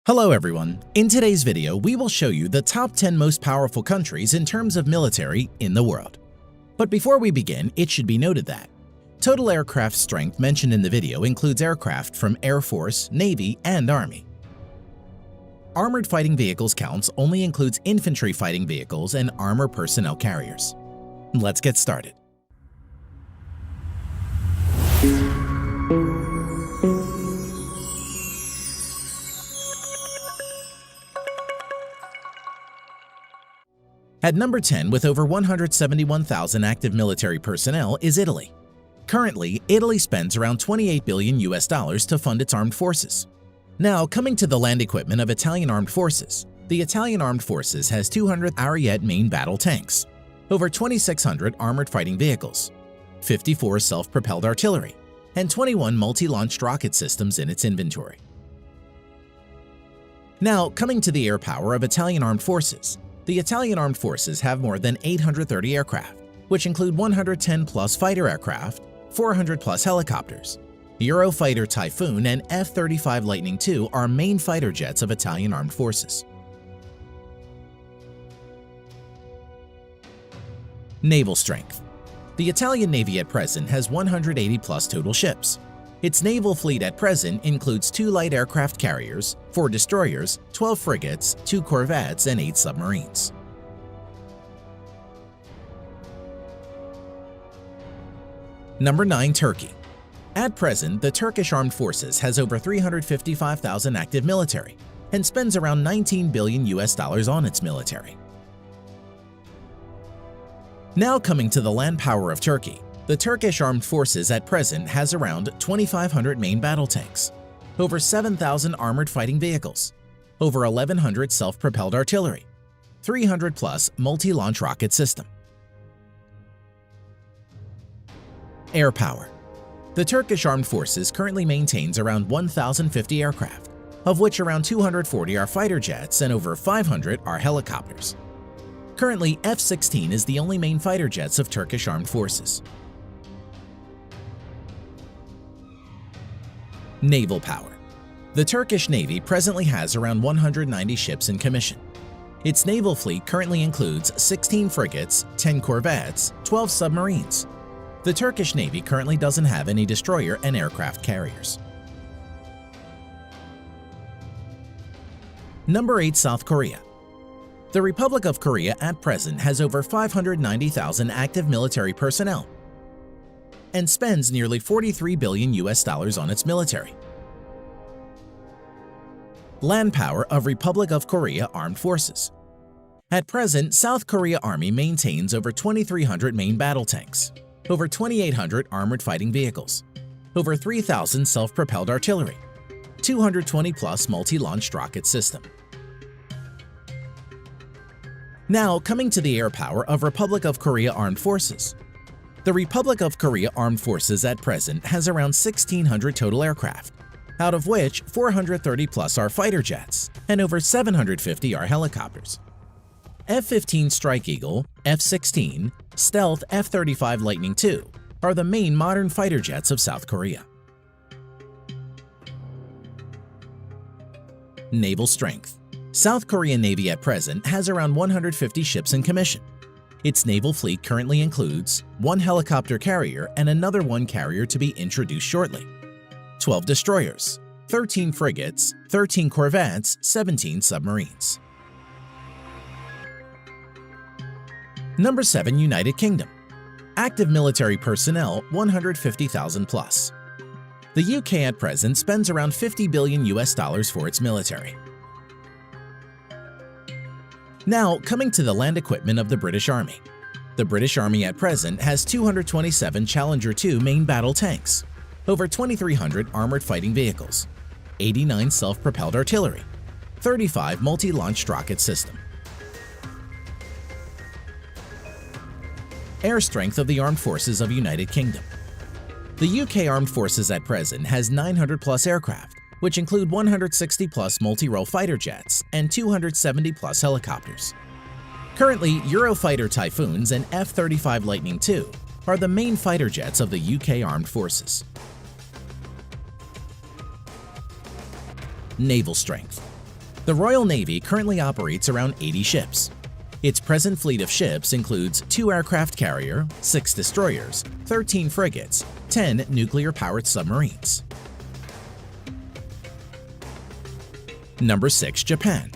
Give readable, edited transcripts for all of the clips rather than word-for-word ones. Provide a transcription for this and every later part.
Hello everyone! In today's video, we will show you the top 10 most powerful countries in terms of military in the world. But before we begin, it should be noted that total aircraft strength mentioned in the video includes aircraft from Air Force, Navy, and Army. Armored fighting vehicles counts only includes infantry fighting vehicles and armor personnel carriers. Let's get started. At number 10 with over 171,000 active military personnel is Italy. Currently, Italy spends around $28 billion to fund its armed forces. Now, coming to the land equipment of Italian armed forces, the Italian armed forces has 200 Ariete main battle tanks, over 2,600 armored fighting vehicles, 54 self-propelled artillery, and 21 multi-launched rocket systems in its inventory. Now, coming to the air power of Italian armed forces, the Italian armed forces have more than 830 aircraft, which include 110-plus fighter aircraft, 400-plus helicopters. Eurofighter Typhoon and F-35 Lightning II are main fighter jets of Italian armed forces. Naval strength. The Italian Navy at present has 180-plus total ships. Its naval fleet at present includes 2 light aircraft carriers, 4 destroyers, 12 frigates, 2 corvettes, and 8 submarines. Number 9. Turkey. At present, the Turkish Armed Forces has over 355,000 active military and spends around $19 billion on its military. Now coming to the land power of Turkey. The Turkish Armed Forces at present has around 2,500 main battle tanks, over 7,000 armored fighting vehicles, over 1,100 self-propelled artillery, 300-plus multi-launch rocket system. Air power. The Turkish Armed Forces currently maintains around 1,050 aircraft, of which around 240 are fighter jets and over 500 are helicopters. Currently, F-16 is the only main fighter jets of Turkish Armed Forces. Naval power. The Turkish Navy presently has around 190 ships in commission. Its naval fleet currently includes 16 frigates, 10 corvettes, 12 submarines. The Turkish Navy currently doesn't have any destroyer and aircraft carriers. Number 8. South Korea. The Republic of Korea at present has over 590,000 active military personnel and spends nearly $43 billion on its military. Land power of Republic of Korea Armed Forces. At present, South Korea Army maintains over 2,300 main battle tanks, over 2,800 armored fighting vehicles, over 3,000 self-propelled artillery, 220-plus multi-launched rocket system. Now, coming to the air power of Republic of Korea Armed Forces. The Republic of Korea Armed Forces at present has around 1,600 total aircraft, out of which 430-plus are fighter jets and over 750 are helicopters. F-15 Strike Eagle, F-16, Stealth F-35 Lightning II are the main modern fighter jets of South Korea. Naval strength. South Korean Navy at present has around 150 ships in commission. Its naval fleet currently includes 1 helicopter carrier and another 1 carrier to be introduced shortly, 12 destroyers, 13 frigates, 13 corvettes, 17 submarines. Number 7. United Kingdom. Active military personnel 150,000 plus. The UK at present spends around $50 billion for its military. Now, coming to the land equipment of the British Army. The British Army at present has 227 Challenger 2 main battle tanks, over 2,300 armored fighting vehicles, 89 self-propelled artillery, 35 multi-launched rocket system. Air strength of the Armed Forces of United Kingdom. The UK Armed Forces at present has 900-plus aircraft, which include 160-plus multi-role fighter jets and 270-plus helicopters. Currently, Eurofighter Typhoons and F-35 Lightning II are the main fighter jets of the UK Armed Forces. Naval strength. The Royal Navy currently operates around 80 ships. Its present fleet of ships includes 2 aircraft carrier, 6 destroyers, 13 frigates, 10 nuclear-powered submarines. Number 6. Japan.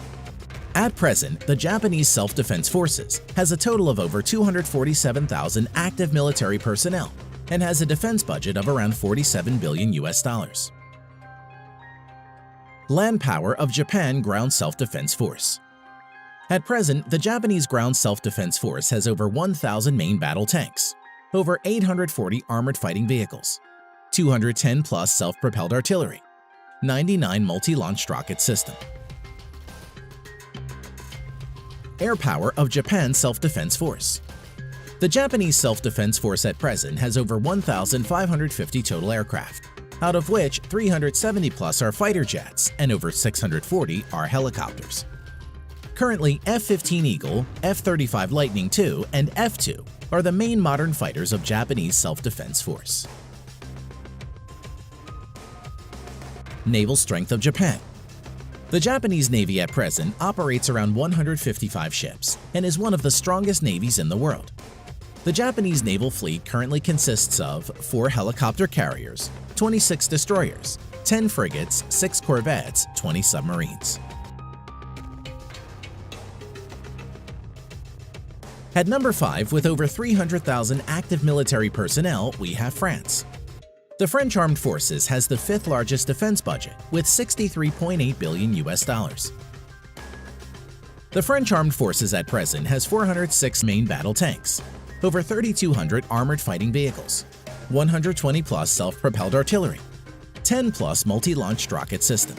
At present, the Japanese Self-Defense Forces has a total of over 247,000 active military personnel and has a defense budget of around $47 billion. Land power of Japan Ground Self-Defense Force. At present, the Japanese Ground Self-Defense Force has over 1,000 main battle tanks, over 840 armored fighting vehicles, 210 plus self-propelled artillery, 99 multi-launched rocket system. Air power of Japan Self-Defense Force. The Japanese Self-Defense Force at present has over 1,550 total aircraft, out of which 370 plus are fighter jets and over 640 are helicopters. Currently, F-15 Eagle, F-35 Lightning II, and F-2 are the main modern fighters of Japanese Self-Defense Force. Naval strength of Japan. The Japanese Navy at present operates around 155 ships and is one of the strongest navies in the world. The Japanese naval fleet currently consists of 4 helicopter carriers, 26 destroyers, 10 frigates, 6 corvettes, 20 submarines. At number 5, with over 300,000 active military personnel, we have France. The French Armed Forces has the 5th largest defense budget with $63.8 billion. The French Armed Forces at present has 406 main battle tanks, over 3,200 armored fighting vehicles, 120 plus self-propelled artillery, 10 plus multi-launched rocket system.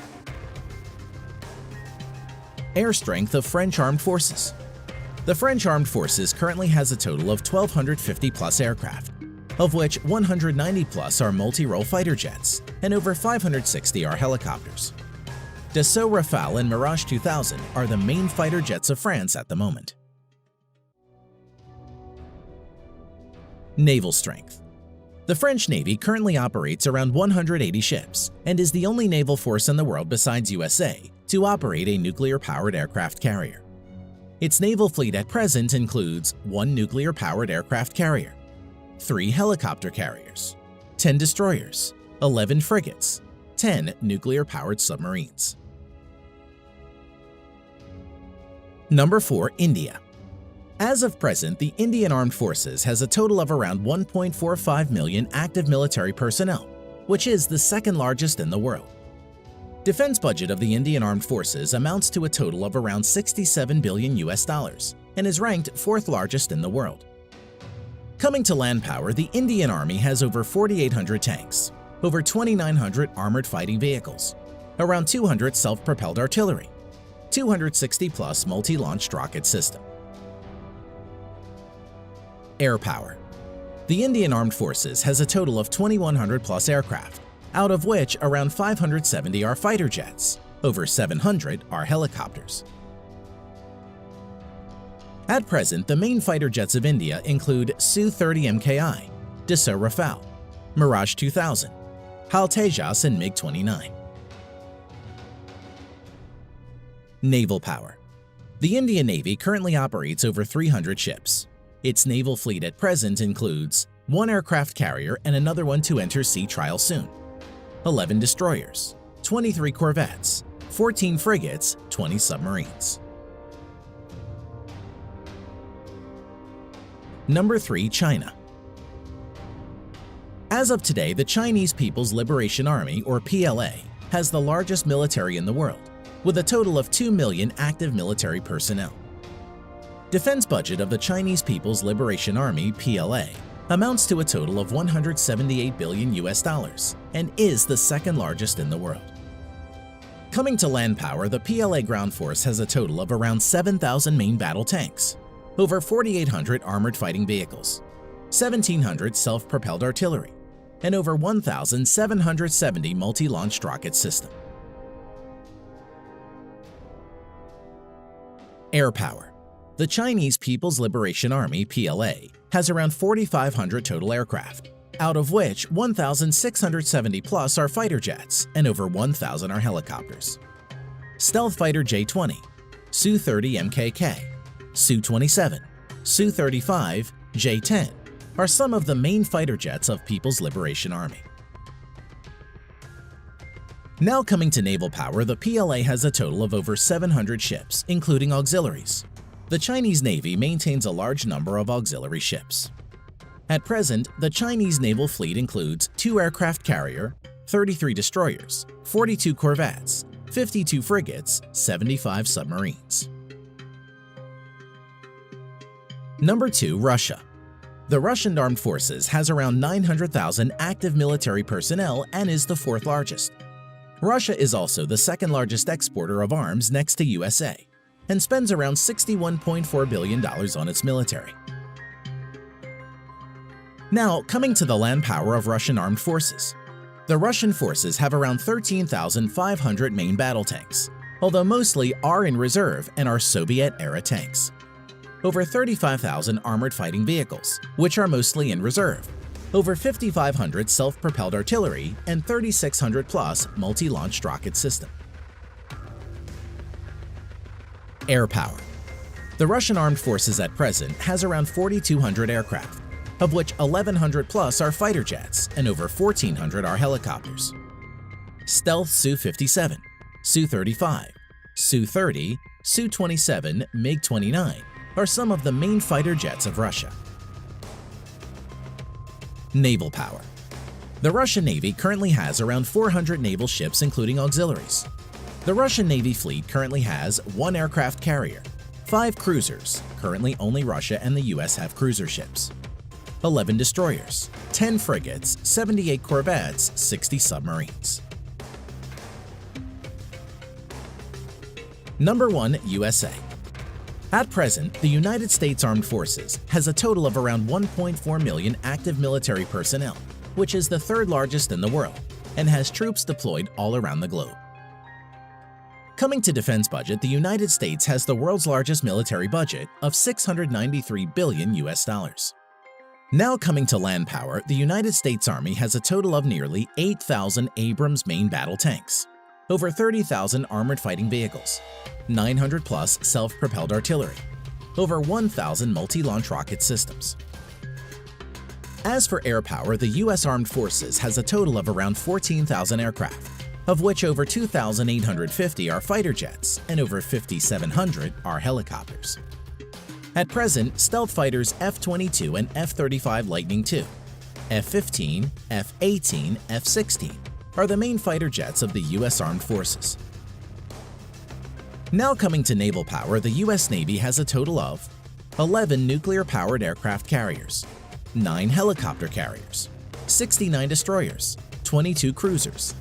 Air strength of French Armed Forces. The French Armed Forces currently has a total of 1,250 plus aircraft, of which 190 plus are multi-role fighter jets and over 560 are helicopters. Dassault Rafale and Mirage 2000 are the main fighter jets of France at the moment. Naval strength. The French Navy currently operates around 180 ships and is the only naval force in the world besides USA to operate a nuclear-powered aircraft carrier. Its naval fleet at present includes 1 nuclear-powered aircraft carrier, 3 helicopter carriers, 10 destroyers, 11 frigates, 10 nuclear-powered submarines. Number 4. India. As of present, the Indian Armed Forces has a total of around 1.45 million active military personnel, which is the 2nd largest in the world. Defense budget of the Indian Armed Forces amounts to a total of around $67 billion and is ranked 4th largest in the world. Coming to land power, the Indian Army has over 4,800 tanks, over 2,900 armored fighting vehicles, around 200 self-propelled artillery, 260 plus multi-launched rocket system. Air power. The Indian Armed Forces has a total of 2,100 plus aircraft, out of which around 570 are fighter jets, over 700 are helicopters. At present, the main fighter jets of India include Su-30 MKI, Dassault Rafale, Mirage 2000, HAL Tejas and MiG-29. Naval power. The Indian Navy currently operates over 300 ships. Its naval fleet at present includes 1 aircraft carrier and another one to enter sea trial soon, 11 destroyers, 23 corvettes, 14 frigates, 20 submarines. Number 3. China. As of today, the Chinese People's Liberation Army, or PLA, has the largest military in the world, with a total of 2 million active military personnel. Defense budget of the Chinese People's Liberation Army, PLA, amounts to a total of $178 billion and is the 2nd largest in the world. Coming to land power, the PLA ground force has a total of around 7,000 main battle tanks, over 4,800 armored fighting vehicles, 1,700 self-propelled artillery, and over 1,770 multi-launched rocket system. Air power. The Chinese People's Liberation Army, PLA, has around 4,500 total aircraft, out of which 1,670 plus are fighter jets and over 1,000 are helicopters. Stealth Fighter J-20, Su-30 MKK, Su-27, Su-35, J-10 are some of the main fighter jets of People's Liberation Army. Now coming to naval power, the PLA has a total of over 700 ships, including auxiliaries. The Chinese Navy maintains a large number of auxiliary ships. At present, the Chinese naval fleet includes 2 aircraft carrier, 33 destroyers, 42 corvettes, 52 frigates, 75 submarines. Number 2. Russia. The Russian Armed Forces has around 900,000 active military personnel and is the 4th largest. Russia is also the 2nd largest exporter of arms next to USA and spends around $61.4 billion on its military. Now, coming to the land power of Russian armed forces. The Russian forces have around 13,500 main battle tanks, although mostly are in reserve and are Soviet-era tanks. Over 35,000 armored fighting vehicles, which are mostly in reserve. Over 5,500 self-propelled artillery and 3,600-plus multi-launched rocket system. Air power. The Russian armed forces at present has around 4,200 aircraft, of which 1,100-plus are fighter jets and over 1,400 are helicopters. Stealth Su-57, Su-35, Su-30, Su-27, MiG-29 are some of the main fighter jets of Russia. Naval power. The Russian Navy currently has around 400 naval ships including auxiliaries. The Russian Navy fleet currently has 1 aircraft carrier, 5 cruisers, currently only Russia and the US have cruiser ships, 11 destroyers, 10 frigates, 78 corvettes, 60 submarines. Number 1. USA. At present, the United States Armed Forces has a total of around 1.4 million active military personnel, which is the 3rd largest in the world, and has troops deployed all around the globe. Coming to defense budget, the United States has the world's largest military budget of $693 billion. Now coming to land power, the United States Army has a total of nearly 8,000 Abrams main battle tanks, over 30,000 armored fighting vehicles, 900-plus self-propelled artillery, over 1,000 multi-launch rocket systems. As for air power, the U.S. Armed Forces has a total of around 14,000 aircraft, of which over 2,850 are fighter jets and over 5,700 are helicopters. At present, stealth fighters F-22 and F-35 Lightning II, F-15, F-18, F-16 are the main fighter jets of the U.S. Armed Forces. Now coming to naval power, the U.S. Navy has a total of 11 nuclear-powered aircraft carriers, 9 helicopter carriers, 69 destroyers, 22 cruisers,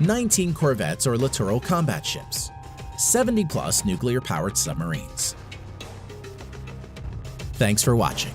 19 corvettes or littoral combat ships, 70-plus nuclear-powered submarines. Thanks for watching.